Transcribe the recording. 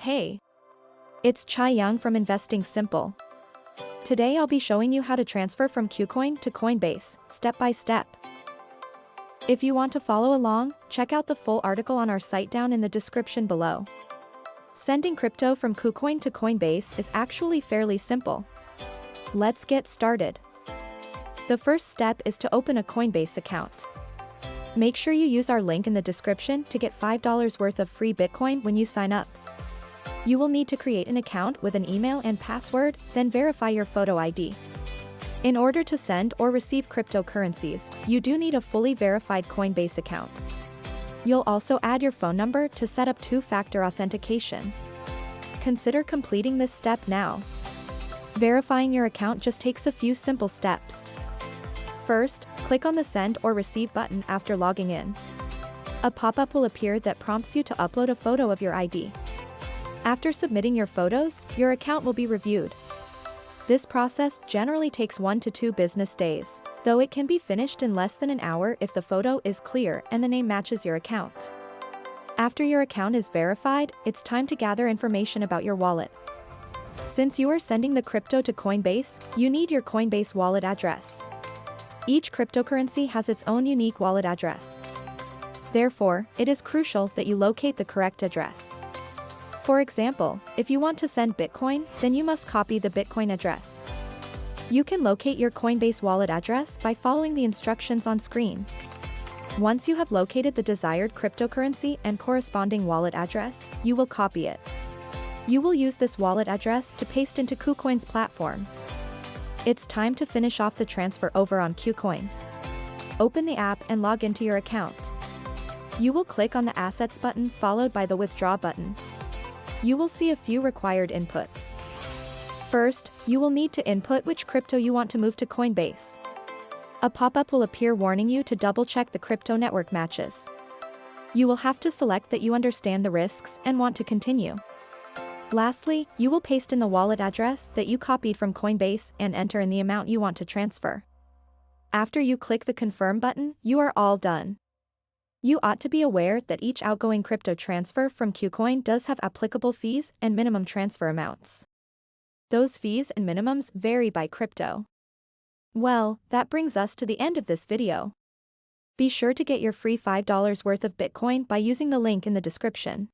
Hey, it's Chai Young from Investing Simple. Today I'll be showing you how to transfer from KuCoin to Coinbase, step by step. If you want to follow along, check out the full article on our site down in the description below. Sending crypto from KuCoin to Coinbase is actually fairly simple. Let's get started. The first step is to open a Coinbase account. Make sure you use our link in the description to get $5 worth of free Bitcoin when you sign up. You will need to create an account with an email and password, then verify your photo ID. In order to send or receive cryptocurrencies, you do need a fully verified Coinbase account. You'll also add your phone number to set up two-factor authentication. Consider completing this step now. Verifying your account just takes a few simple steps. First, click on the Send or Receive button after logging in. A pop-up will appear that prompts you to upload a photo of your ID. After submitting your photos, your account will be reviewed. This process generally takes 1 to 2 business days, though it can be finished in less than an hour if the photo is clear and the name matches your account. After your account is verified, it's time to gather information about your wallet. Since you are sending the crypto to Coinbase, you need your Coinbase wallet address. Each cryptocurrency has its own unique wallet address. Therefore, it is crucial that you locate the correct address. For example, if you want to send Bitcoin, then you must copy the Bitcoin address. You can locate your Coinbase wallet address by following the instructions on screen. Once you have located the desired cryptocurrency and corresponding wallet address, you will copy it. You will use this wallet address to paste into KuCoin's platform. It's time to finish off the transfer over on KuCoin. Open the app and log into your account. You will click on the Assets button followed by the Withdraw button. You will see a few required inputs. First, you will need to input which crypto you want to move to Coinbase. A pop-up will appear warning you to double-check the crypto network matches. You will have to select that you understand the risks and want to continue. Lastly, you will paste in the wallet address that you copied from Coinbase and enter in the amount you want to transfer. After you click the Confirm button, you are all done. You ought to be aware that each outgoing crypto transfer from KuCoin does have applicable fees and minimum transfer amounts. Those fees and minimums vary by crypto. Well, that brings us to the end of this video. Be sure to get your free $5 worth of Bitcoin by using the link in the description.